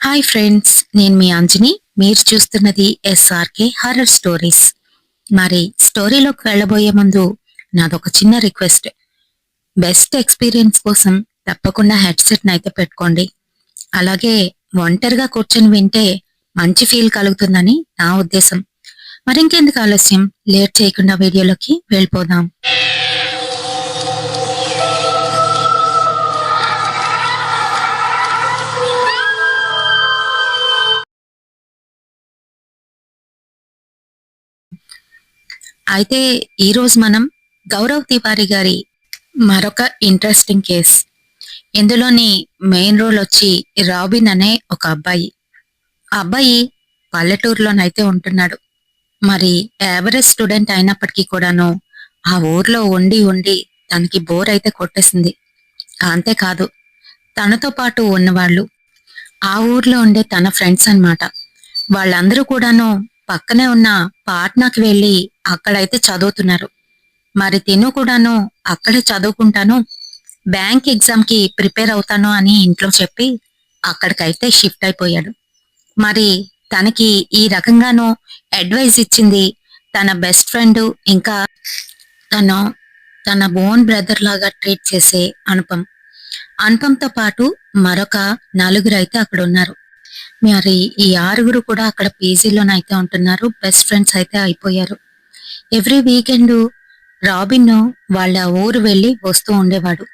Hi friends, నేను మీ అంజని. మీరు చూస్తున్నది ఎస్ఆర్కే హర్రర్ స్టోరీస్. మరి స్టోరీలోకి వెళ్ళబోయే ముందు నాదొక చిన్న రిక్వెస్ట్. బెస్ట్ ఎక్స్పీరియన్స్ కోసం తప్పకుండా హెడ్సెట్ అయితే పెట్టుకోండి. అలాగే ఒంటరిగా కూర్చొని వింటే మంచి ఫీల్ కలుగుతుందని నా ఉద్దేశం. మరింకెందుకు ఆలస్యం, లేట్ చేయకుండా వీడియోలోకి వెళ్ళిపోదాం. అయితే ఈరోజు మనం గౌరవ్ తివారీ గారి మరొక ఇంట్రెస్టింగ్ కేస్. ఇందులోని మెయిన్ రోల్ వచ్చి రాబిన్ అనే ఒక అబ్బాయి. ఆ అబ్బాయి పల్లెటూరులోనైతే ఉంటున్నాడు. మరి యావరేజ్ స్టూడెంట్ అయినప్పటికీ కూడాను ఆ ఊర్లో ఉండి ఉండి తనకి బోర్ అయితే కొట్టేసింది. అంతేకాదు, తనతో పాటు ఉన్నవాళ్ళు ఆ ఊర్లో ఉండే తన ఫ్రెండ్స్ అన్నమాట. వాళ్ళందరూ కూడాను పక్కనే ఉన్న పాట్నాకి వెళ్లి అక్కడైతే చదువుతున్నారు. మరి తిను కూడాను అక్కడే చదువుకుంటాను, బ్యాంక్ ఎగ్జామ్ కి ప్రిపేర్ అవుతాను అని ఇంట్లో చెప్పి అక్కడికైతే షిఫ్ట్ అయిపోయాడు. మరి తనకి ఈ రకంగాను అడ్వైజ్ ఇచ్చింది తన బెస్ట్ ఫ్రెండ్, ఇంకా తన తన ఓన్ బ్రదర్ లాగా ట్రీట్ చేసే అనుపమ్. అనుపంతో పాటు మరొక నలుగురు అయితే అక్కడ ఉన్నారు. మరి ఈ ఆరుగురు కూడా అక్కడ పీజీలోనైతే ఉంటున్నారు. బెస్ట్ ఫ్రెండ్స్ అయితే అయిపోయారు. ఎవ్రీ వీకెండ్ రాబిన్ వాళ్ళ ఊరు వెళ్లి వస్తూ ఉండేవాడు.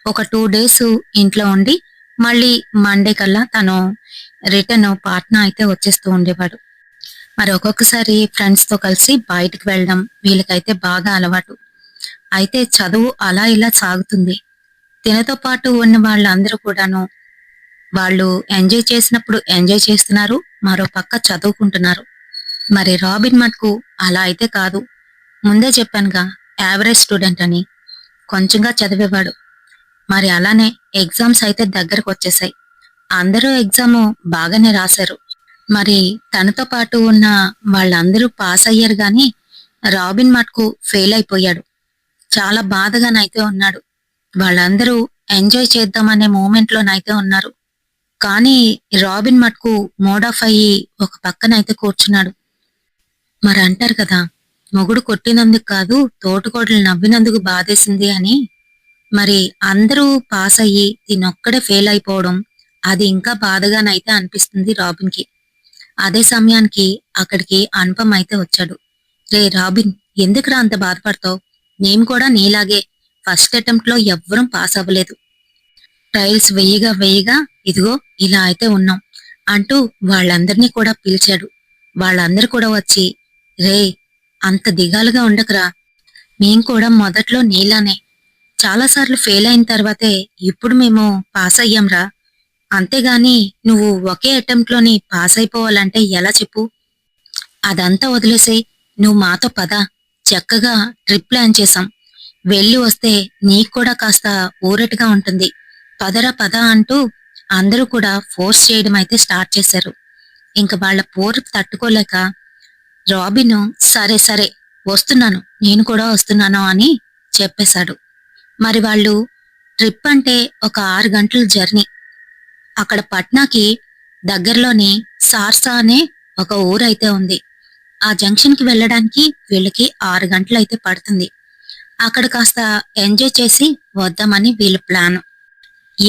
ఒక 2 డేస్ ఇంట్లో ఉండి మళ్ళీ మండే కల్లా తను రిటర్న్ పాట్నా అయితే వచ్చేస్తూ ఉండేవాడు. మరి ఒక్కొక్కసారి ఫ్రెండ్స్ తో కలిసి బయటికి వెళ్ళడం వీళ్ళకైతే బాగా అలవాటు. అయితే చదువు అలా ఇలా సాగుతుంది. తినతో పాటు ఉన్న వాళ్ళందరూ కూడాను వాళ్ళు ఎంజాయ్ చేసినప్పుడు ఎంజాయ్ చేస్తున్నారు, మరో పక్క చదువుకుంటున్నారు. మరి రాబిన్ మటుకు అలా అయితే కాదు. ముందే చెప్పానుగా, యావరేజ్ స్టూడెంట్ అని. కొంచెంగా చదివేవాడు. మరి అలానే ఎగ్జామ్స్ అయితే దగ్గరకు వచ్చేసాయి. అందరూ ఎగ్జామ్ బాగానే రాశారు. మరి తనతో పాటు ఉన్న వాళ్ళందరూ పాస్ అయ్యారు గాని రాబిన్ మటుకు ఫెయిల్ అయిపోయాడు. చాలా బాధగానైతే ఉన్నాడు. వాళ్ళందరూ ఎంజాయ్ చేద్దామనే మూమెంట్ లోనైతే ఉన్నారు. కానీ రాబిన్ మటుకు మూడ్ ఆఫ్ అయ్యి ఒక పక్కనైతే కూర్చున్నాడు. మరి అంటారు కదా, మొగుడు కొట్టినందుకు కాదు తోటకోడలు నవ్వినందుకు బాధేసింది అని. మరి అందరూ పాస్ అయ్యి తినొక్కడే ఫెయిల్ అయిపోవడం, అది ఇంకా బాధగానైతే అనిపిస్తుంది రాబిన్ కి. అదే సమయానికి అక్కడికి అనుపమ్ అయితే వచ్చాడు. రే రాబిన్, ఎందుకురా అంత బాధపడతావు? నేను కూడా నీలాగే ఫస్ట్ అటెంప్ట్ లో ఎవ్వరం పాస్ అవ్వలేదు. ట్రయల్స్ వెయ్యగా వెయ్యగా ఇదిగో ఇలా అయితే ఉన్నాం అంటూ వాళ్ళందరినీ కూడా పిలిచాడు. వాళ్ళందరూ కూడా వచ్చి, రే అంత దిగాలుగా ఉండకురా, మేం కూడా మొదట్లో నీలానే చాలాసార్లు ఫెయిల్ అయిన తర్వాతే ఇప్పుడు మేము పాస్ అయ్యాంరా. అంతేగాని నువ్వు ఒకే అటెంప్ట్ లోని పాస్ అయిపోవాలంటే ఎలా చెప్పు? అదంతా వదిలేసేయ్, నువ్వు మాతో పద. చక్కగా ట్రిప్ ప్లాన్ చేశాం. వెళ్ళి వస్తే నీకు కూడా కాస్త ఊరటిగా ఉంటుంది. పదరా పద అంటూ అందరూ కూడా ఫోర్స్ చేయడం అయితే స్టార్ట్ చేశారు. ఇంక వాళ్ళ పోరు తట్టుకోలేక రాబిన్, సరే సరే వస్తున్నాను, నేను కూడా వస్తున్నాను అని చెప్పేశాడు. మరి వాళ్ళు ట్రిప్ అంటే ఒక 6 గంటల జర్నీ. అక్కడ పట్నాకి దగ్గరలోని సార్సా అనే ఒక ఊరైతే ఉంది. ఆ జంక్షన్ కి వెళ్ళడానికి వీళ్ళకి 6 గంటలు అయితే పడుతుంది. అక్కడ కాస్త ఎంజాయ్ చేసి వద్దామని వీళ్ళ ప్లాన్.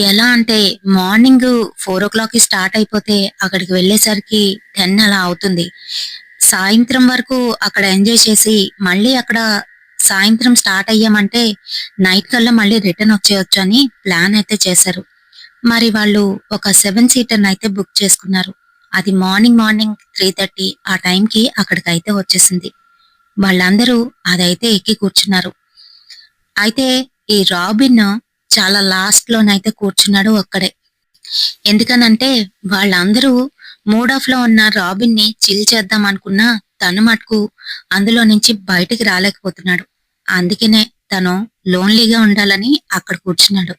ఎలా అంటే మార్నింగ్ 4 o'clock కి స్టార్ట్ అయిపోతే అక్కడికి వెళ్ళేసరికి 10 అలా అవుతుంది. సాయంత్రం వరకు అక్కడ ఎంజాయ్ చేసి మళ్ళీ అక్కడ సాయంత్రం స్టార్ట్ అయ్యామంటే నైట్ కల్లా మళ్ళీ రిటర్న్ వచ్చేయొచ్చు అని ప్లాన్ అయితే చేశారు. మరి వాళ్ళు ఒక 7 సీటర్ అయితే బుక్ చేసుకున్నారు. అది మార్నింగ్ మార్నింగ్ 3:30 ఆ టైంకి అక్కడికైతే వచ్చేసింది. వాళ్ళందరూ అదైతే ఎక్కి కూర్చున్నారు. అయితే ఈ రాబిన్ చాలా లాస్ట్ లోనైతే కూర్చున్నాడు ఒక్కడే. ఎందుకనంటే వాళ్ళందరూ మూడ్ ఆఫ్ లో ఉన్న రాబిన్ ని చిల్ చేద్దాం అనుకున్నా తను మటుకు అందులో నుంచి బయటికి రాలేకపోతున్నాడు. అందుకనే తను లోన్లీగా ఉండాలని అక్కడ కూర్చున్నాడు.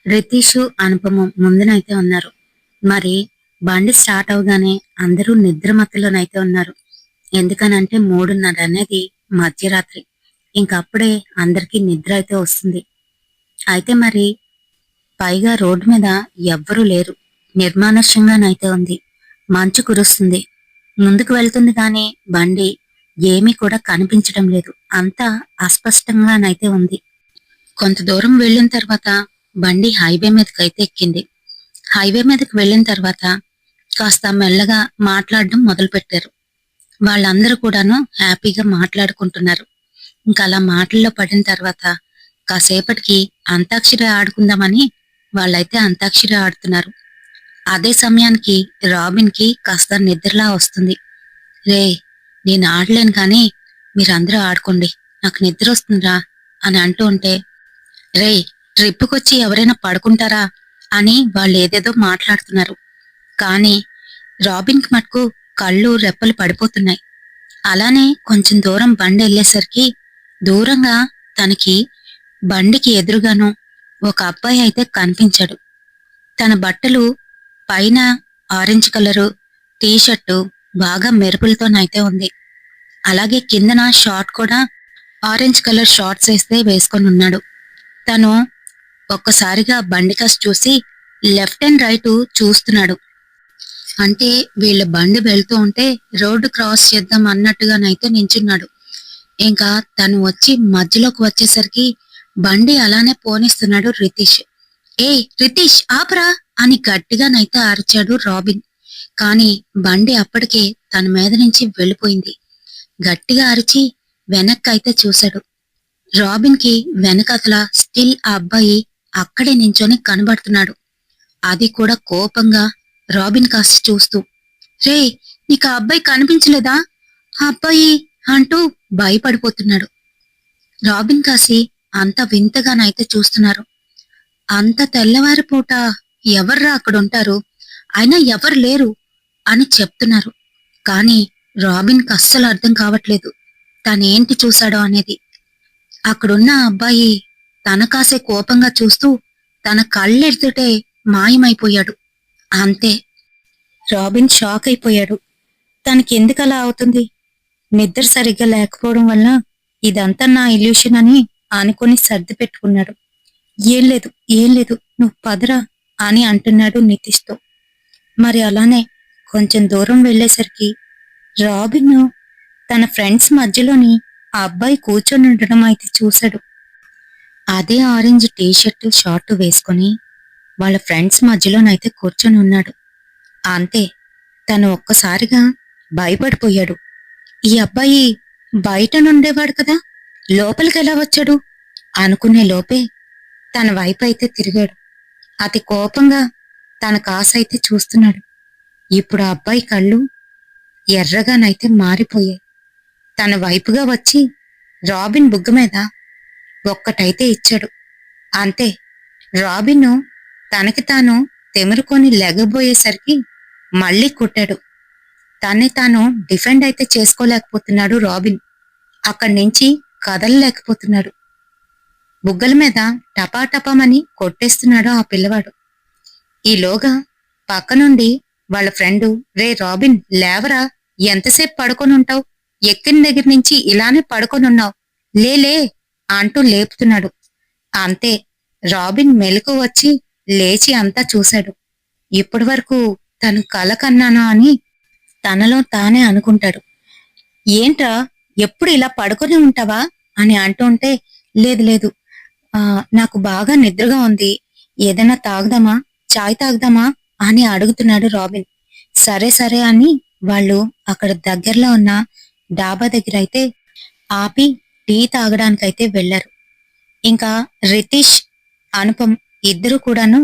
రితీష్, అనుపమ ముందునైతే ఉన్నారు. మరి బండి స్టార్ట్ అవగానే అందరూ నిద్రమత్తులోనైతే ఉన్నారు. ఎందుకనంటే 3:30 అనేది మధ్యరాత్రి. ఇంకప్పుడే అందరికీ నిద్ర అయితే వస్తుంది. అయితే మరి పైగా రోడ్డు మీద ఎవ్వరూ లేరు. నిర్మానుష్యంగానైతే ఉంది. మంచు కురుస్తుంది. ముందుకు వెళ్తుంది గాని బండి ఏమీ కూడా కనిపించడం లేదు. అంతా అస్పష్టంగానైతే ఉంది. కొంత దూరం వెళ్ళిన తర్వాత బండి హైవే మీదకైతే ఎక్కింది. హైవే మీదకి వెళ్ళిన తర్వాత కాస్త మెల్లగా మాట్లాడడం మొదలుపెట్టారు. వాళ్ళందరూ కూడాను హ్యాపీగా మాట్లాడుకుంటున్నారు. ఇంకా అలా మాటల్లో పడిన తర్వాత కాసేపటికి అంతాక్షరి ఆడుకుందామని వాళ్ళైతే అంతాక్షరి ఆడుతున్నారు. అదే సమయానికి రాబిన్ కి కాస్త నిద్రలా వస్తుంది. రే, నేను ఆడలేను కానీ మీరందరూ ఆడుకోండి, నాకు నిద్ర వస్తుందిరా అని అంటూ ఉంటే, రే, ట్రిప్పుకొచ్చి ఎవరైనా పడుకుంటారా అని వాళ్ళు ఏదేదో మాట్లాడుతున్నారు. కానీ రాబిన్ కి మటుకు కళ్ళు రెప్పలు పడిపోతున్నాయి. అలానే కొంచెం దూరం బండి వెళ్ళేసరికి దూరంగా తనకి బండికి ఎదురుగాను ఒక అబ్బాయి అయితే కనిపించాడు. తన బట్టలు పైన ఆరెంజ్ కలరు టీషర్టు బాగా మెరుపులతోనైతే ఉంది. అలాగే కిందన షార్ట్ కూడా ఆరెంజ్ కలర్ షార్ట్స్ వేస్తే వేసుకొని ఉన్నాడు. తను ఒక్కసారిగా బండి కాస్త చూసి లెఫ్ట్ అండ్ రైట్ చూస్తున్నాడు. అంటే వీళ్ళ బండి వెళ్తూ ఉంటే రోడ్డు క్రాస్ చేద్దాం అన్నట్టుగానైతే నించున్నాడు. ఇంకా తను వచ్చి మధ్యలోకి వచ్చేసరికి బండి అలానే పోనిస్తున్నాడు రితీష్. ఏ రితీష్, ఆపరా అని గట్టిగానైతే అరిచాడు రాబిన్. కాని బండి అప్పటికే తన మీద నుంచి వెళ్ళిపోయింది. గట్టిగా అరిచి వెనక్కి అయితే చూశాడు. రాబిన్ కి వెనకతల స్టిల్ ఆ అబ్బాయి అక్కడే నించొని కనబడుతున్నాడు. అది కూడా కోపంగా రాబిన్ కాస్త చూస్తూ, రే, నీకు ఆ అబ్బాయి కనిపించలేదా? ఆ అబ్బాయి అంటూ భయపడిపోతున్నాడు. రాబిన్ కాసి అంత వింతగానైతే చూస్తున్నారు. అంత తెల్లవారిపూట ఎవర్రా అక్కడుంటారు, అయినా ఎవరు లేరు అని చెప్తున్నారు. కాని రాబిన్ కి అస్సలు అర్థం కావట్లేదు తనేంటి చూశాడో అనేది. అక్కడున్న అబ్బాయి తన కాసే కోపంగా చూస్తూ తన కళ్ళెడుతుంటే మాయమైపోయాడు. అంతే, రాబిన్ షాక్ అయిపోయాడు. తనకెందుకలా అవుతుంది? నిద్ర సరిగ్గా లేకపోవడం వల్ల ఇదంతా నా ఇల్యూషన్ అని అనుకుని సర్ది పెట్టుకున్నాడు. ఏం లేదు, ఏం లేదు, నువ్వు పదరా అని అంటున్నాడు నితీష్తో. మరి అలానే కొంచెం దూరం వెళ్లేసరికి రాబిన్ తన ఫ్రెండ్స్ మధ్యలోని ఆ అబ్బాయి కూర్చొని ఉండడం అయితే చూశాడు. అదే ఆరెంజ్ టీషర్ట్ షార్ట్ వేసుకుని వాళ్ళ ఫ్రెండ్స్ మధ్యలోనైతే కూర్చొని ఉన్నాడు. అంతే, తను ఒక్కసారిగా భయపడిపోయాడు. ఈ అబ్బాయి బయట నుండేవాడు కదా, లోపలికి ఎలా వచ్చాడు అనుకునే లోపే తన వైపు అయితే తిరిగాడు. అతి కోపంగా తన కాసైతే చూస్తున్నాడు. ఇప్పుడు ఆ అబ్బాయి కళ్ళు ఎర్రగానైతే మారిపోయాయి. తన వైపుగా వచ్చి రాబిన్ బుగ్గ మీద ఒక్కటైతే ఇచ్చాడు. అంతే, రాబిన్ తనకి తాను తెమురుకొని లెగబోయేసరికి మళ్ళీ కొట్టాడు. తన్ని తాను డిఫెండ్ అయితే చేసుకోలేకపోతున్నాడు రాబిన్. అక్కడి నుంచి కదలలేకపోతున్నాడు. బుగ్గల మీద టపాటపమని కొట్టేస్తున్నాడు ఆ పిల్లవాడు. ఈలోగా పక్క నుండి వాళ్ళ ఫ్రెండు, రే రాబిన్, లేవరా, ఎంతసేపు పడుకొని ఉంటావు, ఎక్కిన దగ్గర నుంచి ఇలానే పడుకొనున్నావు, లేలే అంటూ లేపుతున్నాడు. అంతే, రాబిన్ మెలకు వచ్చి లేచి అంతా చూశాడు. ఇప్పటి వరకు తను కల కన్నానా అని తనలో తానే అనుకుంటాడు. ఏంట్రా, ఎప్పుడు ఇలా పడుకొని ఉంటావా అని అంటుంటే, లేదు లేదు, నాకు బాగా నిద్రగా ఉంది, ఏదైనా తాగుదామా, చాయ్ తాగుదామా అని అడుగుతున్నాడు రాబిన్. సరే సరే అని వాళ్ళు అక్కడ దగ్గరలో ఉన్న డాబా దగ్గర అయితే ఆపి టీ తాగడానికైతే వెళ్లారు. ఇంకా రితీష్, అనుపమ్ ఇద్దరు కూడాను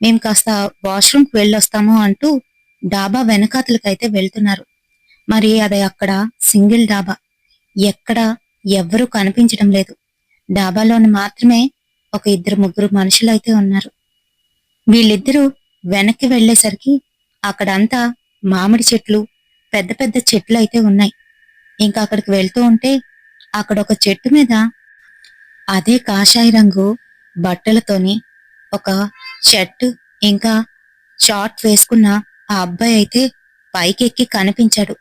మేం కాస్త వాష్రూమ్కి వెళ్ళొస్తాము అంటూ డాబా వెనకాతలకైతే వెళ్తున్నారు. మరి అది అక్కడ సింగిల్ డాబా, ఎక్కడ ఎవ్వరూ కనిపించడం లేదు. డాబాలోని మాత్రమే ఒక ఇద్దరు ముగ్గురు మనుషులైతే ఉన్నారు. వీళ్ళిద్దరూ వెనక్కి వెళ్లేసరికి అక్కడంతా మామిడి చెట్లు, పెద్ద పెద్ద చెట్లు అయితే ఉన్నాయి. ఇంకా అక్కడికి వెళ్తూ ఉంటే అక్కడ ఒక చెట్టు మీద అదే కాషాయ రంగు బట్టలతోని ఒక షర్ట్ ఇంకా షార్ట్ వేసుకున్న ఆ అబ్బాయి అయితే పైకెక్కి కనిపించాడు.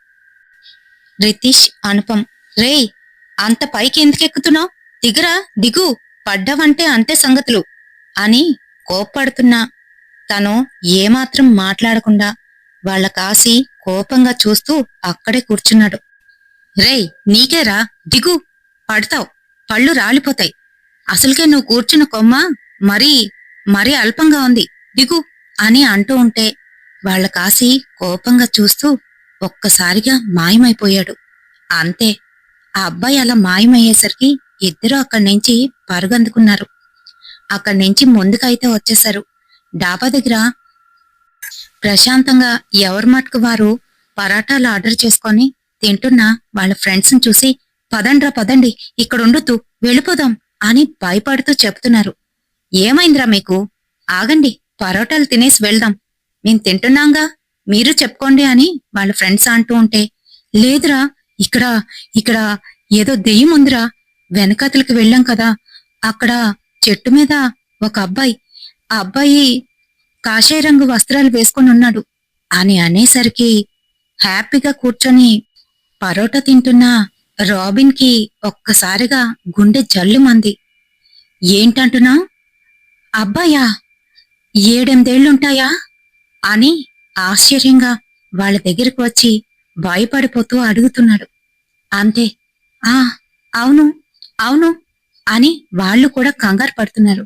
రితీష్, అనుపమ్, రేయ్, అంత పైకి ఎందుకెక్కుతున్నావు, దిగురా, దిగు, పడ్డావంటే అంతే సంగతులు అని కోప్పడుతున్నా తను ఏమాత్రం మాట్లాడకుండా వాళ్ళ కాసి కోపంగా చూస్తూ అక్కడే కూర్చున్నాడు. రేయ్, నీకేరా, దిగు, పడతావ్, పళ్ళు రాలిపోతాయి. అసలుకే నువ్వు కూర్చున్న కొమ్మ మరీ మరీ అల్పంగా ఉంది, దిగు అని అంటూ ఉంటే వాళ్ళ కాసి కోపంగా చూస్తూ ఒక్కసారిగా మాయమైపోయాడు. అంతే, ఆ అబ్బాయి అలా మాయమయ్యేసరికి ఇద్దరూ అక్కడి నుంచి పరుగందుకున్నారు. అక్కడి నుంచి ముందుకైతే వచ్చేశారు. డాబా దగ్గర ప్రశాంతంగా ఎవరి మటుకు వారు పరాటాలు ఆర్డర్ చేసుకొని తింటున్న వాళ్ళ ఫ్రెండ్స్ ని చూసి, పదండ్రా పదండి, ఇక్కడుండొద్దు, వెళ్ళిపోదాం అని భయపడుతూ చెప్తున్నారు. ఏమైందిరా మీకు, ఆగండి, పరోటాలు తినేసి వెళ్దాం, మేం తింటున్నాంగా, మీరు చెప్పుకోండి అని వాళ్ళ ఫ్రెండ్స్ అంటూ ఉంటే, లేదురా, ఇక్కడ ఇక్కడ ఏదో దెయ్యం ఉందిరా, వెనకతలకి వెళ్ళాం కదా, అక్కడ చెట్టు మీద ఒక అబ్బాయి, ఆ అబ్బాయి కాషాయ రంగు వస్త్రాలు వేసుకొని ఉన్నాడు అని అనేసరికి హ్యాపీగా కూర్చొని పరోటా తింటున్న రాబిన్ కి ఒక్కసారిగా గుండె జల్లుమంది. ఏంటంటున్నా, అబ్బాయా, 7-8 ఏళ్లుంటాయా అని ఆశ్చర్యంగా వాళ్ళ దగ్గరికి వచ్చి భయపడిపోతూ అడుగుతున్నాడు. అంతే, ఆ అవును అవును అని వాళ్ళు కూడా కంగారు పడుతున్నారు.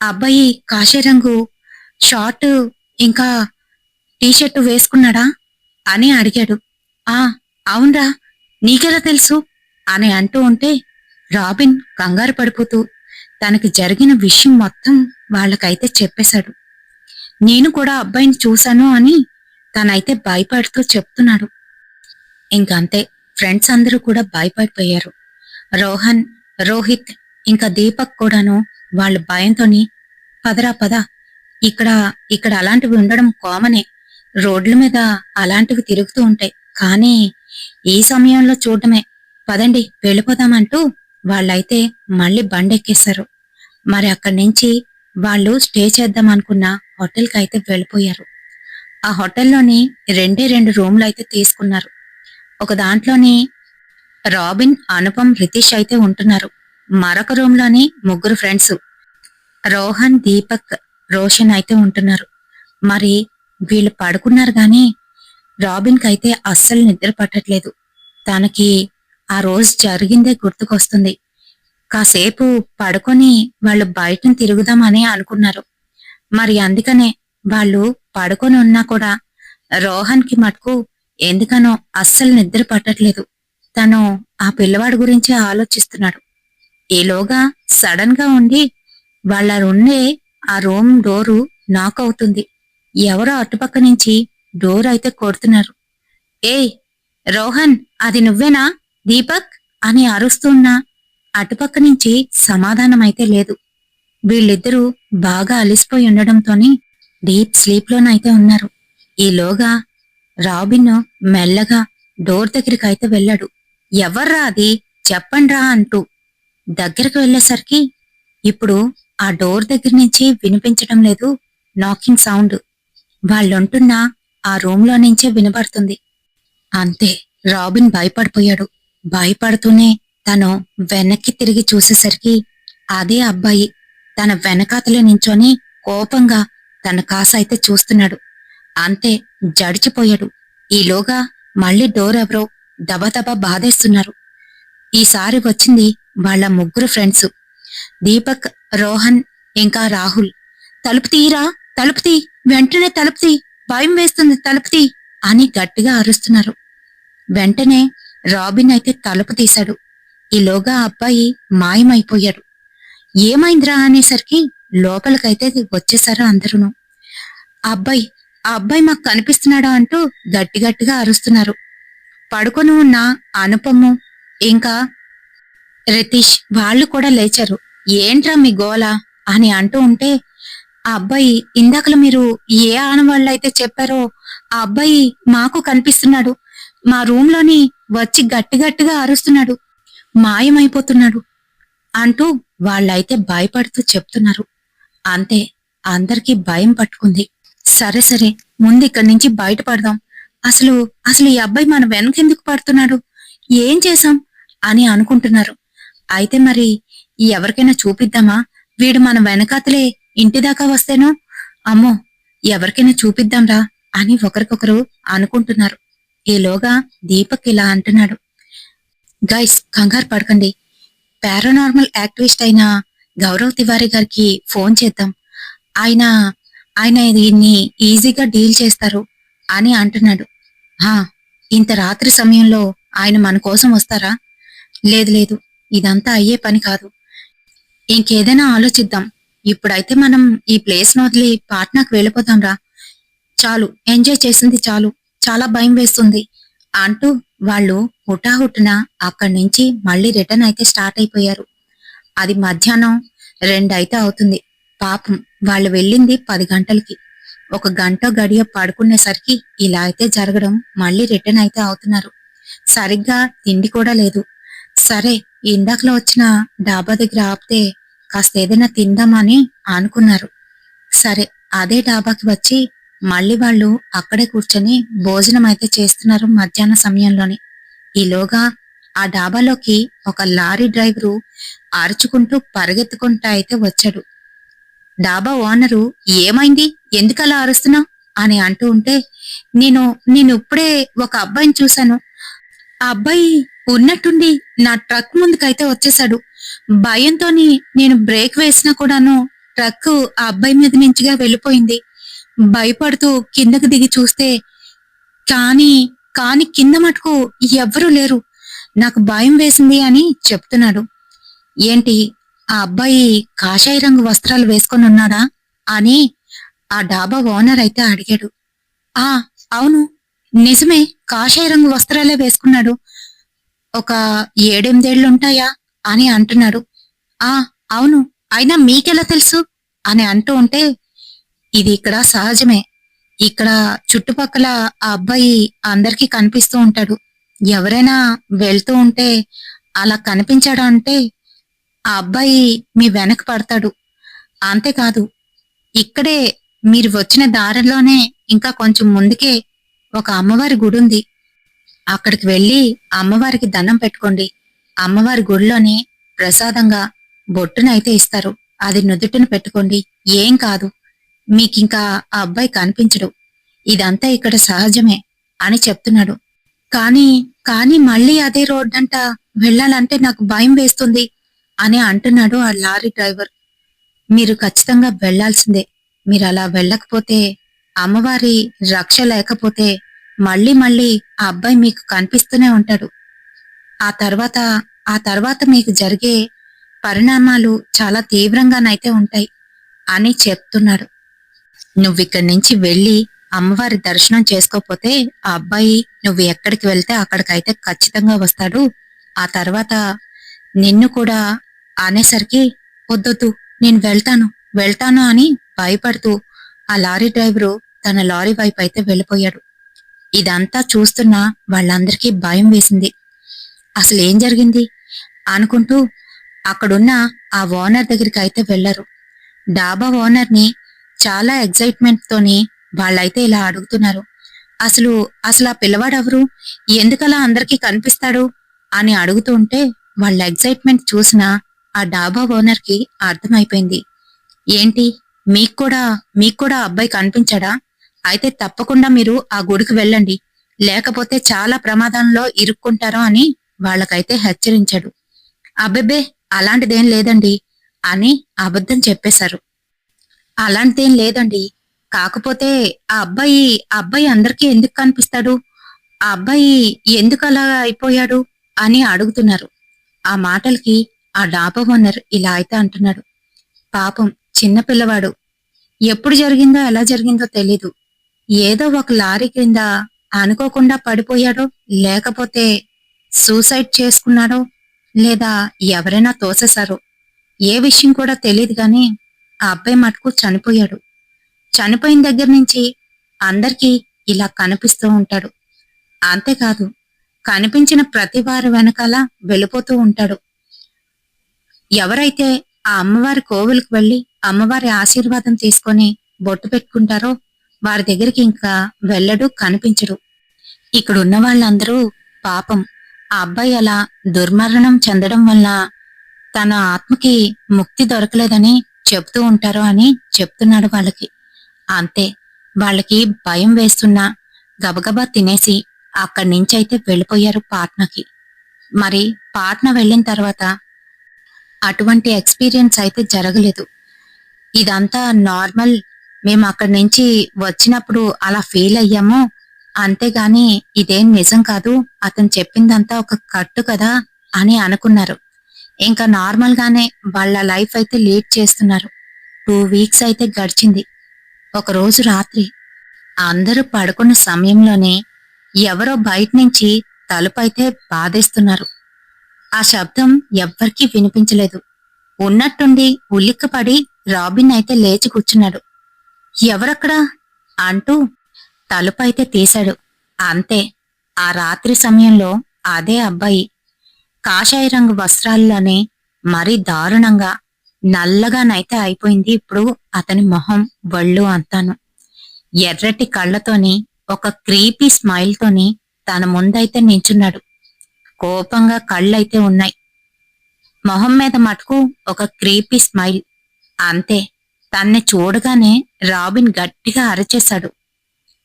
అబ్బాయి కాషాయ రంగు షార్ట్ ఇంకా టీషర్ట్ వేసుకున్నాడా అని అడిగాడు. ఆ అవునరా, నీకెలా తెలుసు అని అంటూ ఉంటే రాబిన్ కంగారు పడిపోతూ తనకి జరిగిన విషయం మొత్తం వాళ్ళకైతే చెప్పేశాడు. నేను కూడా అబ్బాయిని చూశాను అని తనైతే భయపడుతూ చెప్తున్నాడు. ఇంకంతే, ఫ్రెండ్స్ అందరూ కూడా భయపడిపోయారు. రోహన్, రోహిత్ ఇంకా దీపక్ కూడాను వాళ్ళ భయంతోని, పదరా పద, ఇక్కడ ఇక్కడ అలాంటివి ఉండడం కామనే, రోడ్ల మీద అలాంటివి తిరుగుతూ ఉంటాయి, కానీ ఈ సమయంలో చూడటమే, పదండి వెళ్ళిపోదామంటూ వాళ్ళైతే మళ్ళీ బండెక్కేశారు. మరి అక్కడి నుంచి వాళ్ళు స్టే చేద్దాం అనుకున్న హోటల్కి అయితే వెళ్ళిపోయారు. ఆ హోటల్లోని 2 రూమ్లు అయితే తీసుకున్నారు. ఒక దాంట్లోని రాబిన్, అనుపమ్, రితీష్ అయితే ఉంటున్నారు. మరొక రూమ్ లోని 3 ఫ్రెండ్స్, రోహన్, దీపక్, రోషన్ అయితే ఉంటున్నారు. మరి వీళ్ళు పడుకున్నారు గాని రాబిన్ కైతే అస్సలు నిద్ర పట్టట్లేదు. తనకి ఆ రోజు జరిగిందే గుర్తుకొస్తుంది. కాసేపు పడుకొని వాళ్ళు బయటను తిరుగుదామని అనుకున్నారు. మరి అందుకనే వాళ్ళు పడుకొని ఉన్నా కూడా రోహన్ కి మటుకు ఎందుకనో అస్సలు నిద్ర పట్టట్లేదు. తను ఆ పిల్లవాడి గురించి ఆలోచిస్తున్నాడు. ఈలోగా సడన్ గా ఉండి వాళ్ళ ఉండే ఆ రూమ్ డోరు నాక్ అవుతుంది. ఎవరో అటుపక్క నుంచి డోర్ అయితే కొడుతున్నారు. ఏయ్ రోహన్, అది నువ్వేనా, దీపక్ అని అరుస్తున్నా అటుపక్క నుంచి సమాధానమైతే లేదు. వీళ్ళిద్దరూ బాగా అలిసిపోయి ఉండడంతోని డీప్ స్లీప్ లోనైతే ఉన్నారు. ఈలోగా రాబిన్ మెల్లగా డోర్ దగ్గరికైతే వెళ్ళాడు. ఎవర్రా అది, చెప్పండ్రా అంటూ దగ్గరకు వెళ్లేసరికి ఇప్పుడు ఆ డోర్ దగ్గర నుంచి వినిపించడం లేదు నాకింగ్ సౌండ్, వాళ్ళుంటున్న ఆ రూమ్ లో నుంచే వినబడుతుంది. అంతే, రాబిన్ భయపడిపోయాడు. భయపడుతూనే తను వెనక్కి తిరిగి చూసేసరికి అదే అబ్బాయి తన వెనకాతలే నించొని కోపంగా తన కాస అయితే చూస్తున్నాడు. అంతే, జడిచిపోయాడు. ఈలోగా మళ్ళీ డోర్ ఎవరో దబదబా బాధేస్తున్నారు. ఈసారి వచ్చింది వాళ్ళ 3 ఫ్రెండ్స్, దీపక్, రోహన్ ఇంకా రాహుల్. తలుపు తీరా, తలుపు తీ, వెంటనే తలుపు తీ, భయం వేస్తుంది, తలుపు తీ అని గట్టిగా అరుస్తున్నారు. వెంటనే రాబిన్ అయితే తలుపు తీశాడు. ఈలోగా అబ్బాయి మాయమైపోయాడు. ఏమైందిరా అనేసరికి లోపలికైతే వచ్చేశారు అందరూను. ఆ అబ్బాయి, ఆ అబ్బాయి మాకు కనిపిస్తున్నాడా అంటూ గట్టిగా అరుస్తున్నారు. పడుకొని ఉన్న అనుపము ఇంకా రితీష్ వాళ్ళు కూడా లేచారు. ఏంట్రా మీ గోల అని అంటూ ఉంటే, ఆ అబ్బాయి ఇందాకలు మీరు ఏ ఆనవాళ్ళైతే చెప్పారో ఆ అబ్బాయి మాకు కనిపిస్తున్నాడు, మా రూమ్ లోని వచ్చి గట్టిగా అరుస్తున్నాడు, మాయమైపోతున్నాడు అంటూ వాళ్ళైతే భయపడుతూ చెప్తున్నారు. అంతే, అందరికీ భయం పట్టుకుంది. సరే సరే, ముందు ఇక్కడి నుంచి బయటపడదాం, అసలు అసలు ఈ అబ్బాయి మన వెనకెందుకు పడుతున్నాడు, ఏం చేశాం అని అనుకుంటున్నారు. అయితే మరి ఎవరికైనా చూపిద్దామా, వీడు మన వెనకాతలే ఇంటి దాకా వస్తేనో, అమ్మో ఎవరికైనా చూపిద్దాంరా అని ఒకరికొకరు అనుకుంటున్నారు. ఈలోగా దీపక్ ఇలా అంటున్నాడు, గైస్ కంగారు పడకండి, పారానార్మల్ యాక్టివిస్ట్ అయిన గౌరవ్ తివారీ గారికి ఫోన్ చేద్దాం. ఆయన ఆయన దీన్ని ఈజీగా డీల్ చేస్తారు అని అంటున్నాడు. హా, ఇంత రాత్రి సమయంలో ఆయన మన కోసం వస్తారా? లేదు లేదు, ఇదంతా అయ్యే పని కాదు. ఇంకేదైనా ఆలోచిద్దాం. ఇప్పుడైతే మనం ఈ ప్లేస్ వదిలి పాట్నాకు వెళ్ళిపోతాంరా. చాలు, ఎంజాయ్ చేసింది చాలు, చాలా భయం వేస్తుంది అంటూ వాళ్ళు హుటాహుటిన అక్కడి నుంచి మళ్ళీ రిటర్న్ అయితే స్టార్ట్ అయిపోయారు. అది మధ్యాహ్నం 2 అయితే అవుతుంది. పాపం వాళ్ళు వెళ్ళింది 10 గంటలకి. 1 గంట గడియ పడుకునేసరికి ఇలా అయితే జరగడం, మళ్ళీ రిటర్న్ అయితే అవుతున్నారు. సరిగ్గా తిండి కూడా లేదు. సరే, ఇందాకలో వచ్చిన డాబా దగ్గర ఆపితే కాస్త ఏదైనా తిందామని అనుకున్నారు. సరే, అదే డాబాకి వచ్చి మళ్ళీ వాళ్ళు అక్కడే కూర్చొని భోజనం అయితే చేస్తున్నారు మధ్యాహ్న సమయంలోనే. ఈలోగా ఆ డాబాలోకి ఒక లారీ డ్రైవరు అరుచుకుంటూ పరిగెత్తుకుంటా అయితే వచ్చాడు. డాబా ఓనరు, ఏమైంది, ఎందుకలా అరుస్తున్నావు అని అంటూ ఉంటే, నేను నేను ఇప్పుడే ఒక అబ్బాయిని చూశాను. ఆ అబ్బాయి ఉన్నట్టుండి నా ట్రక్ ముందుకైతే వచ్చేశాడు. భయంతోని నేను బ్రేక్ వేసినా కూడాను ట్రక్ ఆ అబ్బాయి మీద నుంచిగా వెళ్ళిపోయింది. భయపడుతూ కిందకి దిగి చూస్తే కానీ కాని కింద మటుకు ఎవ్వరూ లేరు. నాకు భయం వేసింది అని చెప్తున్నాడు. ఏంటి, ఆ అబ్బాయి కాషాయ రంగు వస్త్రాలు వేసుకొని ఉన్నాడా అని ఆ డాబా ఓనర్ అయితే అడిగాడు. ఆ, అవును, నిజమే, కాషాయ రంగు వస్త్రాలే వేసుకున్నాడు. ఒక 7-8 ఏళ్లుంటాయా అని అంటున్నాడు. ఆ, అవును, అయినా మీకెలా తెలుసు అని అంటూ ఉంటే, ఇది ఇక్కడ సహజమే. ఇక్కడ చుట్టుపక్కల ఆ అబ్బాయి అందరికీ కనిపిస్తూ ఉంటాడు. ఎవరైనా వెళ్తూ ఉంటే అలా కనిపించాడు అంటే ఆ అబ్బాయి మీ వెనక పడతాడు. అంతేకాదు, ఇక్కడే మీరు వచ్చిన దారిలోనే ఇంకా కొంచెం ముందుకే ఒక అమ్మవారి గుడి ఉంది. అక్కడికి వెళ్ళి అమ్మవారికి దండం పెట్టుకోండి. అమ్మవారి గుడిలోని ప్రసాదంగా బొట్టునైతే ఇస్తారు. అది నుదుటిన పెట్టుకోండి, ఏం కాదు. మీకింకా ఆ అబ్బాయి కనిపించడు. ఇదంతా ఇక్కడ సహజమే అని చెప్తున్నాడు. కానీ కానీ మళ్ళీ అదే రోడ్డంట వెళ్ళాలంటే నాకు భయం వేస్తుంది అని అంటున్నాడు ఆ లారీ డ్రైవర్. మీరు ఖచ్చితంగా వెళ్లాల్సిందే. మీరు అలా వెళ్ళకపోతే, అమ్మవారి రక్ష లేకపోతే మళ్ళీ మళ్ళీ ఆ అబ్బాయి మీకు కనిపిస్తూనే ఉంటాడు. ఆ తర్వాత ఆ తర్వాత మీకు జరిగే పరిణామాలు చాలా తీవ్రంగానైతే ఉంటాయి అని చెప్తున్నాడు. నువ్విక్కడి నుంచి వెళ్ళి అమ్మవారి దర్శనం చేసుకోపోతే ఆ అబ్బాయి నువ్వు ఎక్కడికి వెళ్తే అక్కడికైతే ఖచ్చితంగా వస్తాడు. ఆ తర్వాత నిన్ను కూడా అనేసరికి, వద్దొద్దు, నేను వెళ్తాను వెళ్తాను అని భయపడుతూ ఆ లారీ డ్రైవరు తన లారీ వైపు అయితే వెళ్ళిపోయాడు. ఇదంతా చూస్తున్న వాళ్ళందరికీ భయం వేసింది. అసలు ఏం జరిగింది అనుకుంటూ అక్కడున్న ఆ ఓనర్ దగ్గరికి అయితే వెళ్లారు. డాబా ఓనర్ని చాలా ఎగ్జైట్మెంట్ తోని వాళ్ళైతే ఇలా అడుగుతున్నారు. అసలు అసలు ఆ పిల్లవాడెవరు, ఎందుకలా అందరికీ కనిపిస్తాడు అని అడుగుతూ ఉంటే వాళ్ళ ఎగ్జైట్మెంట్ చూసిన ఆ డాబా ఓనర్ కి అర్థమైపోయింది. ఏంటి, మీకు కూడా అబ్బాయి కనిపించాడా? అయితే తప్పకుండా మీరు ఆ గుడికి వెళ్ళండి, లేకపోతే చాలా ప్రమాదంలో ఇరుక్కుంటారు అని వాళ్ళకైతే హెచ్చరించాడు. అబ్బెబ్బే, అలాంటిదేం లేదండి అని అబద్ధం చెప్పేశారు. అలాంటిదేం లేదండి, కాకపోతే ఆ అబ్బాయి అందరికీ ఎందుకు కనిపిస్తాడు, ఆ అబ్బాయి ఎందుకు అలా అయిపోయాడు అని అడుగుతున్నారు. ఆ మాటలకి ఆ డాబా ఓనర్ ఇలా అయితే అంటున్నాడు. పాపం చిన్న పిల్లవాడు, ఎప్పుడు జరిగిందో ఎలా జరిగిందో తెలీదు. ఏదో ఒక లారీ క్రింద అనుకోకుండా పడిపోయాడో, లేకపోతే సూసైడ్ చేసుకున్నాడో, లేదా ఎవరైనా తోసేశారో, ఏ విషయం కూడా తెలియదు గాని ఆ అబ్బాయి మటుకు చనిపోయాడు. చనిపోయిన దగ్గర నుంచి అందరికీ ఇలా కనిపిస్తూ ఉంటాడు. అంతేకాదు, కనిపించిన ప్రతి వారి వెనకాల వెళ్ళిపోతూ ఉంటాడు. ఎవరైతే ఆ అమ్మవారి కోవిలకు వెళ్లి అమ్మవారి ఆశీర్వాదం తీసుకొని బొట్టు పెట్టుకుంటారో వారి దగ్గరికి ఇంకా వెళ్ళడు, కనిపించడు. ఇక్కడున్న వాళ్ళందరూ పాపం ఆ అబ్బాయి అలా దుర్మరణం చెందడం వల్ల తన ఆత్మకి ముక్తి దొరకలేదని చెప్తూ ఉంటారు అని చెప్తున్నాడు వాళ్ళకి. అంతే, వాళ్ళకి భయం వేస్తున్నా గబగబా తినేసి అక్కడి నుంచైతే వెళ్ళిపోయారు పాట్నాకి. మరి పాట్నా వెళ్ళిన తర్వాత అటువంటి ఎక్స్పీరియన్స్ అయితే జరగలేదు. ఇదంతా నార్మల్. మేము అక్కడి నుంచి వచ్చినప్పుడు అలా ఫీల్ అయ్యాము. అంతేగాని ఇదేం నిజం కాదు. అతను చెప్పిందంతా ఒక కట్టు కదా అని అనుకున్నారు. ఇంకా నార్మల్ గానే వాళ్ళ లైఫ్ అయితే లీడ్ చేస్తున్నారు. 2 వీక్స్ అయితే గడిచింది. ఒకరోజు రాత్రి అందరూ పడుకున్న సమయంలోనే ఎవరో బయట నుంచి తలుపైతే బాధేస్తున్నారు. ఆ శబ్దం ఎవ్వరికీ వినిపించలేదు. ఉన్నట్టుండి ఉలిక్కిపడి రాబిన్ అయితే లేచి కూర్చున్నాడు. ఎవరక్కడా అంటూ తలుపైతే తీశాడు. అంతే, ఆ రాత్రి సమయంలో అదే అబ్బాయి కాషాయ రంగు వస్త్రాల్లోనే మరీ దారుణంగా నల్లగానైతే అయిపోయింది ఇప్పుడు అతని మొహం, వళ్ళు అంతాను. ఎర్రటి కళ్ళతోని ఒక క్రీపీ స్మైల్ తోని తన ముందైతే నించున్నాడు. కోపంగా కళ్ళైతే ఉన్నాయి. మొహం మీద మటుకు ఒక క్రీపీ స్మైల్. అంతే, తన్ని చూడగానే రాబిన్ గట్టిగా అరిచేశాడు.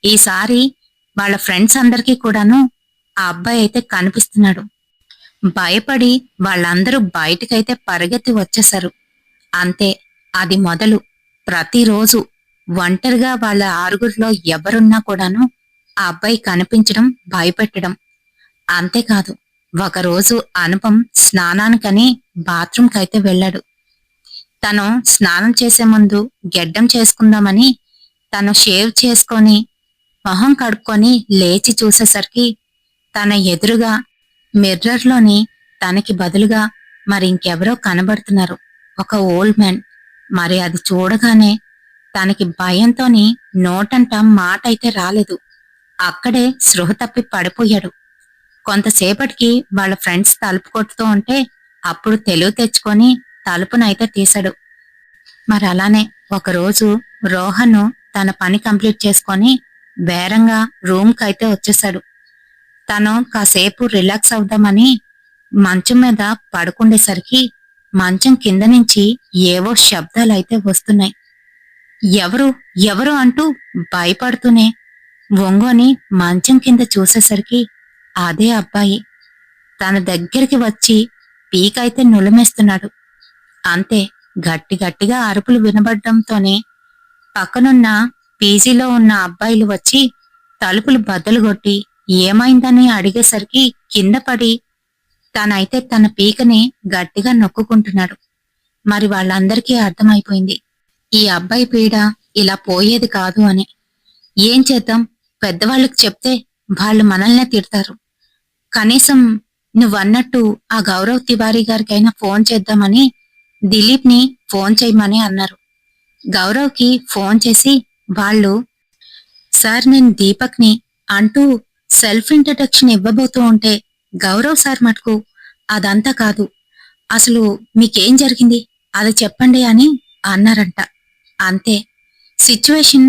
ఈసారి వాళ్ళ ఫ్రెండ్స్ అందరికీ కూడాను ఆ అబ్బాయి అయితే కనిపిస్తున్నాడు. భయపడి వాళ్ళందరూ బయటకైతే పరిగెత్తి వచ్చేశారు. అంతే, అది మొదలు. ప్రతిరోజు ఒంటరిగా వాళ్ళ ఆరుగురిలో ఎవరున్నా కూడాను ఆ అబ్బాయి కనిపించడం, భయపెట్టడం. అంతేకాదు, ఒకరోజు అనుపం స్నానానికని బాత్రూంకైతే వెళ్ళాడు. తను స్నానం చేసే ముందు గెడ్డం చేసుకుందామని తను షేవ్ చేసుకొని మొహం కడుక్కొని లేచి చూసేసరికి తన ఎదురుగా మిర్రర్లోని తనకి బదులుగా మరింకెవరో కనబడుతున్నారు. ఒక ఓల్డ్ మ్యాన్. మరి అది చూడగానే తనకి భయంతోని నోటంట మాట అయితే రాలేదు. అక్కడే స్పృహ తప్పి పడిపోయాడు. కొంతసేపటికి వాళ్ళ ఫ్రెండ్స్ తలుపు కొడుతూ ఉంటే అప్పుడు తెలివి తెచ్చుకొని తలుపునైతే తీశాడు. మరి అలానే ఒకరోజు రోహన్ తన పని కంప్లీట్ చేసుకొని వేరంగా రూమ్కైతే వచ్చేశాడు. తను కాసేపు రిలాక్స్ అవుదామని మంచం మీద పడుకుండేసరికి మంచం కింద నుంచి ఏవో శబ్దాలైతే వస్తున్నాయి. ఎవరు ఎవరు అంటూ భయపడుతూనే వంగోని మంచం కింద చూసేసరికి అదే అబ్బాయి తన దగ్గరికి వచ్చి పీకైతే నులిమేస్తున్నాడు. అంతే, గట్టి గట్టిగా అరుపులు వినబడ్డంతోనే పక్కనున్న పీజీలో ఉన్న అబ్బాయిలు వచ్చి తలుపులు బద్దలుగొట్టి ఏమైందని అడిగేసరికి కింద పడి తనైతే తన పీకని గట్టిగా నొక్కుకుంటున్నాడు. మరి వాళ్ళందరికీ అర్థమైపోయింది ఈ అబ్బాయి పీడ ఇలా పోయేది కాదు అని. ఏం చేద్దాం, పెద్దవాళ్ళకి చెప్తే వాళ్ళు మనల్నే తిడతారు. కనీసం నువ్వన్నట్టు ఆ గౌరవ్ తివారీ గారికైనా ఫోన్ చేద్దామని దిలీప్ ని ఫోన్ చేయమని అన్నారు. గౌరవ్కి ఫోన్ చేసి వాళ్ళు, సార్ నేను దీపక్ని అంటూ సెల్ఫ్ ఇంట్రడక్షన్ ఇవ్వబోతూ ఉంటే గౌరవ్ సార్ మటుకు అదంతా కాదు, అసలు మీకేం జరిగింది అది చెప్పండి అని అన్నారంట. అంతే, సిచ్యువేషన్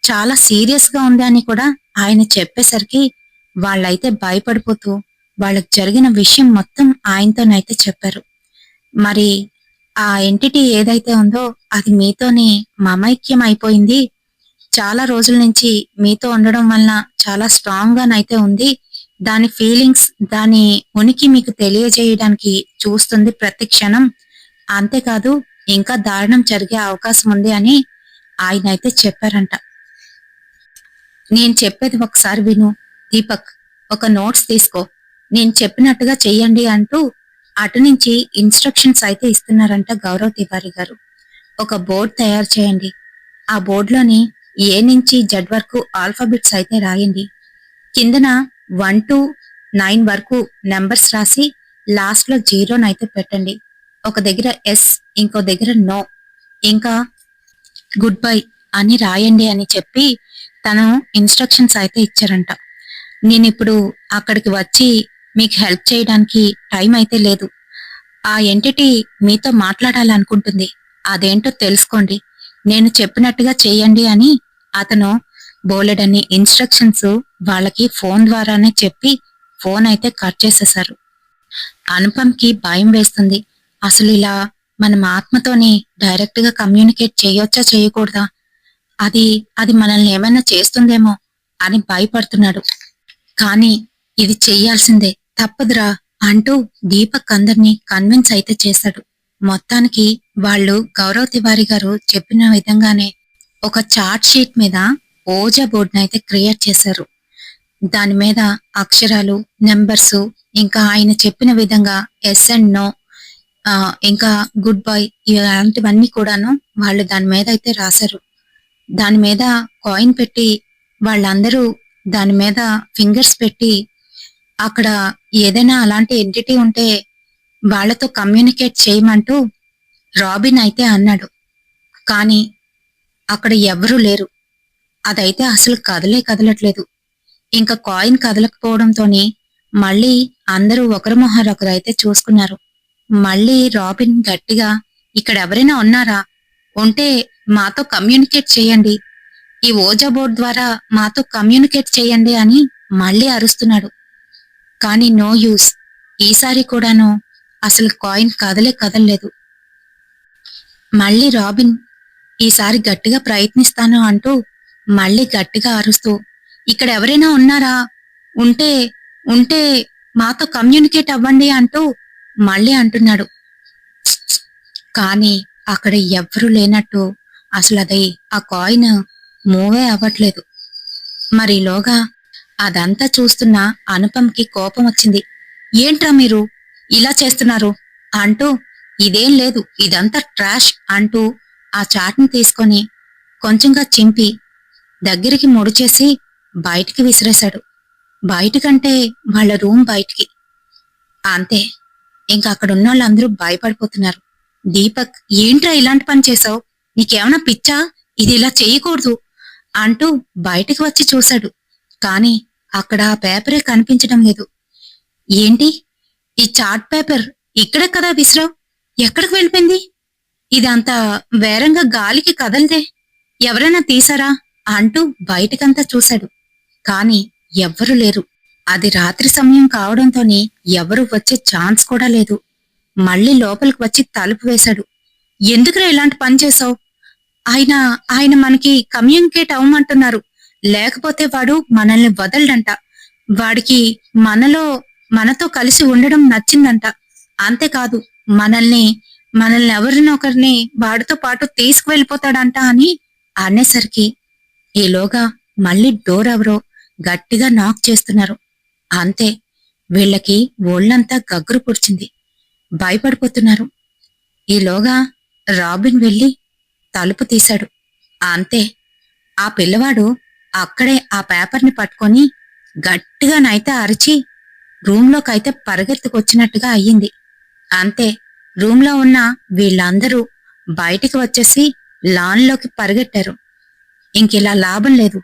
చాలా సీరియస్ గా ఉంది అని కూడా ఆయన చెప్పేసరికి వాళ్ళైతే భయపడిపోతూ వాళ్ళకి జరిగిన విషయం మొత్తం ఆయనతోనైతే చెప్పారు. మరి ఆ ఎంటిటీ ఏదైతే ఉందో అది మీతోనే మమైక్యం అయిపోయింది. చాలా రోజుల నుంచి మీతో ఉండడం వలన చాలా స్ట్రాంగ్ గానైతే ఉంది. దాని ఫీలింగ్స్, దాని ఉనికి మీకు తెలియజేయడానికి చూస్తుంది ప్రతి క్షణం. అంతేకాదు, ఇంకా దారుణం జరిగే అవకాశం ఉంది అని ఆయన అయితే చెప్పారంట. నేను చెప్పేది ఒకసారి విను దీపక్, ఒక నోట్స్ తీసుకో, నేను చెప్పినట్టుగా చెయ్యండి అంటూ అటు నుంచి ఇన్స్ట్రక్షన్స్ అయితే ఇస్తున్నారంట గౌరవ్ తివారీ గారు. ఒక బోర్డ్ తయారు చేయండి. ఆ బోర్డులోని ఏ నుంచి జెడ్ వరకు ఆల్ఫాబెట్స్ అయితే రాయండి. కిందన 1 to 9 వరకు నెంబర్స్ రాసి లాస్ట్ లో 0 అయితే పెట్టండి. ఒక దగ్గర ఎస్, ఇంకో దగ్గర నో, ఇంకా గుడ్ బై అని రాయండి అని చెప్పి తను ఇన్స్ట్రక్షన్స్ అయితే ఇచ్చారంట. నేనిప్పుడు అక్కడికి వచ్చి మీకు హెల్ప్ చేయడానికి టైం అయితే లేదు. ఆ ఎంటిటీ మీతో మాట్లాడాలనుకుంటుంది. అదేంటో తెలుసుకోండి, నేను చెప్పినట్టుగా చేయండి అని అతను బోలెడన్ని ఇన్స్ట్రక్షన్స్ వాళ్ళకి ఫోన్ ద్వారానే చెప్పి ఫోన్ అయితే కట్ చేసేశారు. అనుపంకి భయం వేస్తుంది. అసలు ఇలా మనం ఆత్మతోని డైరెక్ట్ గా కమ్యూనికేట్ చేయొచ్చా చేయకూడదా? అది అది మనల్ని ఏమైనా చేస్తుందేమో అని భయపడుతున్నాడు. కానీ ఇది చెయ్యాల్సిందే, తప్పదురా అంటూ దీపక్ అందర్నీ కన్విన్స్ అయితే చేశాడు. మొత్తానికి వాళ్ళు గౌరవ్ తివారీ గారు చెప్పిన విధంగానే ఒక చార్ట్ షీట్ మీద ఓజా బోర్డునైతే క్రియేట్ చేశారు. దాని మీద అక్షరాలు, నెంబర్స్, ఇంకా ఆయన చెప్పిన విధంగా ఎస్ అండ్ నో, ఇంకా గుడ్ బై, ఇలాంటివన్నీ కూడాను వాళ్ళు దాని మీద అయితే రాశారు. దాని మీద కాయిన్ పెట్టి వాళ్ళందరూ దాని మీద ఫింగర్స్ పెట్టి అక్కడ ఏదైనా అలాంటి ఎంటిటీ ఉంటే వాళ్ళతో కమ్యూనికేట్ చేయమంటూ రాబిన్ అయితే అన్నాడు. కానీ అక్కడ ఎవ్వరూ లేరు. అదైతే అసలు కదలే కదలట్లేదు. ఇంకా కాయిన్ కదలకపోవడంతోని మళ్ళీ అందరూ ఒకరి మొహం ఒకరు అయితే చూసుకున్నారు. మళ్ళీ రాబిన్ గట్టిగా, ఇక్కడ ఎవరైనా ఉన్నారా? ఉంటే మాతో కమ్యూనికేట్ చేయండి, ఈ ఓజా బోర్డ్ ద్వారా మాతో కమ్యూనికేట్ చేయండి అని మళ్ళీ అరుస్తున్నాడు. కానీ నో యూస్. ఈసారి కూడాను అసలు కాయిన్ కదలే కదలలేదు. మళ్ళీ రాబిన్ ఈసారి గట్టిగా ప్రయత్నిస్తాను అంటూ మళ్ళీ గట్టిగా అరుస్తూ, ఇక్కడ ఎవరైనా ఉన్నారా? ఉంటే ఉంటే మాతో కమ్యూనికేట్ అవ్వండి అంటూ మళ్ళీ అంటున్నాడు. కానీ అక్కడ ఎవ్వరూ లేనట్టు అసలు అది ఆ కాయిన్ మూవే అవ్వట్లేదు. మరిలోగా అదంతా చూస్తున్న అనుపమ్కి కోపం వచ్చింది. ఏంట్రా మీరు ఇలా చేస్తున్నారు అంటూ, ఇదేం లేదు, ఇదంతా ట్రాష్ అంటూ ఆ చాట్ని తీసుకొని కొంచెంగా చింపి దగ్గరికి ముడిచేసి బయటికి విసిరేశాడు. బయటికంటే వాళ్ళ రూమ్ బయటికి. అంతే, ఇంకా అక్కడ ఉన్న వాళ్ళందరూ భయపడిపోతున్నారు. దీపక్, ఏంట్రా ఇలాంటి పని చేశావు? నీకేమైనా పిచ్చా? ఇది ఇలా చేయకూడదు అంటూ బయటికి వచ్చి చూశాడు. కాని అక్కడ ఆ పేపరే కనిపించడం లేదు. ఏంటి, ఈ చార్ట్ పేపర్ ఇక్కడే కదా విసిరావు, ఎక్కడికి వెళ్ళిపోయింది? ఇదంతా వేరంగా గాలికి కదలదే, ఎవరైనా తీసారా అంటూ బయటికంతా చూశాడు. కాని ఎవ్వరూ లేరు. అది రాత్రి సమయం కావడంతోనే ఎవరూ వచ్చే ఛాన్స్ కూడా లేదు. మళ్ళీ లోపలికి వచ్చి తలుపు వేశాడు. ఎందుకురా ఇలాంటి పని చేశావు? ఆయన ఆయన మనకి కమ్యూనికేట్ అవ్వమంటున్నారు, లేకపోతే వాడు మనల్ని వదలడంట. వాడికి మనతో కలిసి ఉండడం నచ్చిందంట. అంతేకాదు, మనల్ని ఎవరినొకరిని వాడితో పాటు తీసుకువెళ్ళిపోతాడంట అని అనేసరికి ఈలోగా మళ్ళీ డోర్ ఎవరో గట్టిగా నాక్ చేస్తున్నారు. అంతే, వీళ్ళకి ఒళ్ళంతా గగ్గురు పుడిచింది. భయపడిపోతున్నారు. ఈలోగా రాబిన్ వెళ్లి తలుపు తీశాడు. అంతే, ఆ పిల్లవాడు అక్కడే ఆ పేపర్ని పట్టుకొని గట్టిగానైతే అరిచి రూంలోకైతే పరిగెత్తుకొచ్చినట్టుగా అయ్యింది. అంతే, రూంలో ఉన్న వీళ్ళందరూ బయటికి వచ్చేసి లాన్లోకి పరిగెట్టారు. ఇంకిలా లాభం లేదు,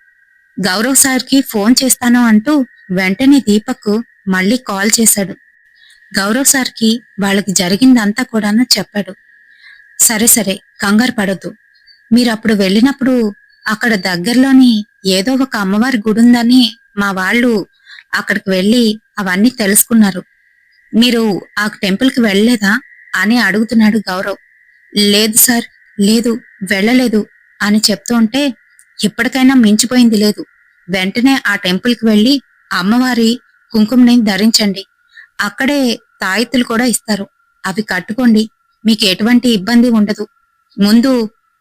గౌరవ్ సార్కి ఫోన్ చేస్తాను అంటూ వెంటనే దీపక్ మళ్ళీ కాల్ చేశాడు. గౌరవ్ సార్కి వాళ్ళకి జరిగిందంతా కూడాను చెప్పాడు. సరే సరే, కంగారు పడొద్దు. మీరప్పుడు వెళ్ళినప్పుడు అక్కడ దగ్గరలోని ఏదో ఒక అమ్మవారి గుడుందని మా వాళ్ళు అక్కడికి వెళ్ళి అవన్నీ తెలుసుకున్నారు. మీరు ఆ టెంపుల్కి వెళ్ళలేదా అని అడుగుతున్నాడు గౌరవ్. లేదు సార్, లేదు, వెళ్ళలేదు అని చెప్తూ ఉంటే, ఇప్పటికైనా మించిపోయింది లేదు. వెంటనే ఆ టెంపుల్కి వెళ్ళి అమ్మవారి కుంకుమని ధరించండి. అక్కడే తాయెత్తులు కూడా ఇస్తారు, అవి కట్టుకోండి. మీకు ఎటువంటి ఇబ్బంది ఉండదు. ముందు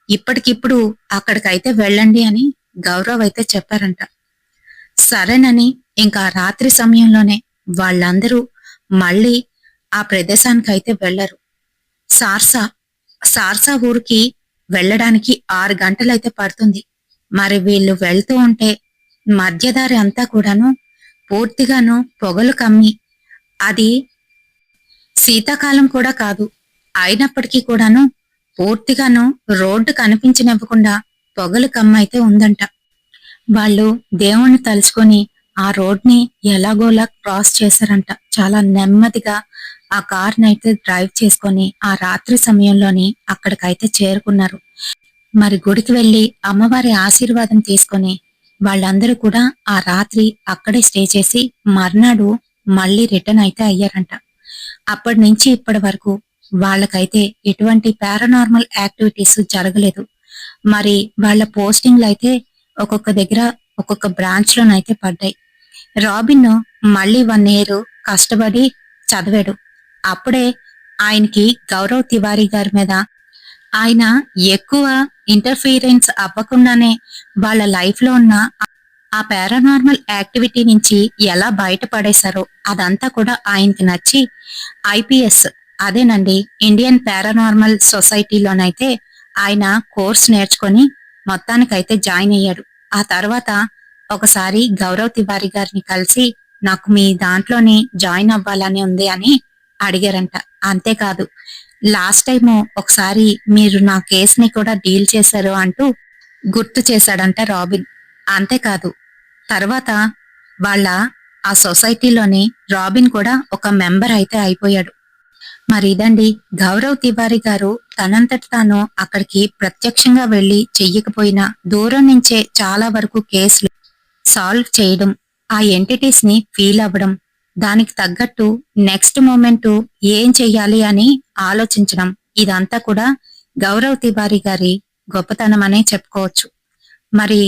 ఇప్పటికిప్పుడు అక్కడికైతే వెళ్ళండి అని గౌరవ్ అయితే చెప్పారంట. సరేనని ఇంకా రాత్రి సమయంలోనే వాళ్ళందరూ మళ్ళీ ఆ ప్రదేశానికైతే వెళ్లరు. సార్సా ఊరికి వెళ్ళడానికి 6 గంటలైతే పడుతుంది. మరి వీళ్ళు వెళ్తూ ఉంటే మధ్యదారి అంతా కూడాను పూర్తిగాను పొగలు కమ్మి, అది శీతాకాలం కూడా కాదు అయినప్పటికీ కూడాను పూర్తిగాను రోడ్డు కనిపించనివ్వకుండా పొగలు కమ్మైతే ఉందంట. వాళ్ళు దేవుణ్ణి తలుచుకొని ఆ రోడ్ని ఎలాగోలా క్రాస్ చేశారంట. చాలా నెమ్మదిగా ఆ కార్నైతే డ్రైవ్ చేసుకొని ఆ రాత్రి సమయంలోని అక్కడికైతే చేరుకున్నారు. మరి గుడికి వెళ్లి అమ్మవారి ఆశీర్వాదం తీసుకొని వాళ్ళందరూ కూడా ఆ రాత్రి అక్కడే స్టే చేసి మర్నాడు మళ్ళీ రిటర్న్ అయితే అయ్యారంట. అప్పటి నుంచి ఇప్పటి వరకు వాళ్ళకైతే ఎటువంటి పారానార్మల్ యాక్టివిటీస్ జరగలేదు. మరి వాళ్ళ పోస్టింగ్లు అయితే ఒక్కొక్క దగ్గర ఒక్కొక్క బ్రాంచ్ లోనైతే పడ్డాయి. రాబిన్ మళ్ళీ 1 year కష్టపడి చదివాడు. అప్పుడే ఆయనకి గౌరవ్ తివారీ గారి మీద ఆయన ఎక్కువ ఇంటర్ఫీరెన్స్ అవ్వకుండానే వాళ్ళ లైఫ్ లో ఉన్న ఆ పారానార్మల్ యాక్టివిటీ నుంచి ఎలా బయటపడేశారో అదంతా కూడా ఆయనకి నచ్చి ఐపీఎస్, అదేనండి ఇండియన్ పారానార్మల్ సొసైటీలోనైతే ఆయన కోర్స్ నేర్చుకొని మొత్తానికైతే జాయిన్ అయ్యాడు. ఆ తర్వాత ఒకసారి గౌరవ్ తివారీ గారిని కలిసి నాకు మీ దాంట్లోని జాయిన్ అవ్వాలని ఉంది అని అడిగారంట. అంతేకాదు, లాస్ట్ టైము ఒకసారి మీరు నా కేసుని కూడా డీల్ చేశారు అంటూ గుర్తు చేశాడంట రాబిన్. అంతేకాదు, తర్వాత వాళ్ళ ఆ సొసైటీలోని రాబిన్ కూడా ఒక మెంబర్ అయితే అయిపోయాడు. మరి ఇదండి, గౌరవ్ తివారీ గారు తనంతట తాను అక్కడికి ప్రత్యక్షంగా వెళ్లి చెయ్యకపోయినా దూరం నుంచే చాలా వరకు కేసులు సాల్వ్ చేయడం, ఆ ఎంటిటీస్ ని ఫీల్ అవ్వడం, దానికి తగ్గట్టు నెక్స్ట్ మూమెంట్ ఏం చెయ్యాలి అని ఆలోచించడం, ఇదంతా కూడా గౌరవ్ తివారీ గారి గొప్పతనం అనే చెప్పుకోవచ్చు. మరి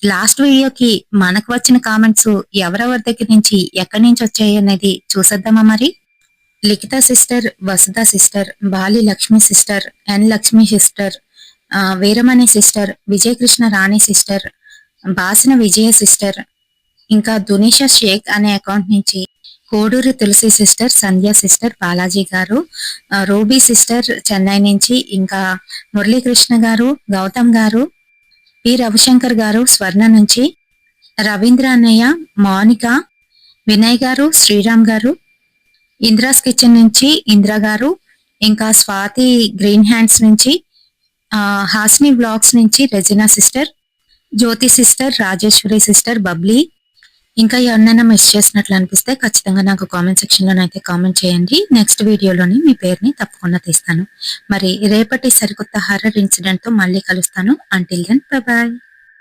లాస్ట్ వీడియోకి మనకు వచ్చిన కామెంట్స్ ఎవరెవరి దగ్గర నుంచి ఎక్కడి నుంచి వచ్చాయి అనేది చూసేద్దామా మరి. లిఖిత సిస్టర్, వసుధ సిస్టర్, బాలి లక్ష్మి సిస్టర్, ఎన్ లక్ష్మి సిస్టర్, వీరమణి సిస్టర్, విజయకృష్ణ రాణి సిస్టర్, బాసిన విజయ సిస్టర్, ఇంకా దునిషా షేక్ అనే అకౌంట్ నుంచి కోడూరి తులసి సిస్టర్, సంధ్య సిస్టర్, బాలాజీ గారు, రూబీ సిస్టర్ చెన్నై నుంచి, ఇంకా మురళీకృష్ణ గారు, గౌతమ్ గారు, పి రవిశంకర్ గారు స్వర్ణ నుంచి, రవీంద్ర అన్నయ్య, మౌనిక, వినయ్ గారు, శ్రీరామ్ గారు, ఇంద్రాస్ కిచెన్ నుంచి ఇంద్ర గారు, ఇంకా స్వాతి గ్రీన్ హ్యాండ్స్ నుంచి, హాస్ని బ్లాగ్స్ నుంచి రెజినా సిస్టర్, జ్యోతి సిస్టర్, రాజేశ్వరి సిస్టర్, బబ్లీ. ఇంకా ఎవరినైనా మిస్ చేసినట్లు అనిపిస్తే ఖచ్చితంగా నాకు కామెంట్ సెక్షన్ లోనైతే కామెంట్ చేయండి. నెక్స్ట్ వీడియోలోని మీ పేరుని తప్పకుండా తీస్తాను. మరి రేపటి సరికొత్త హర్రర్ ఇన్సిడెంట్ తో మళ్ళీ కలుస్తాను. Until then bye bye.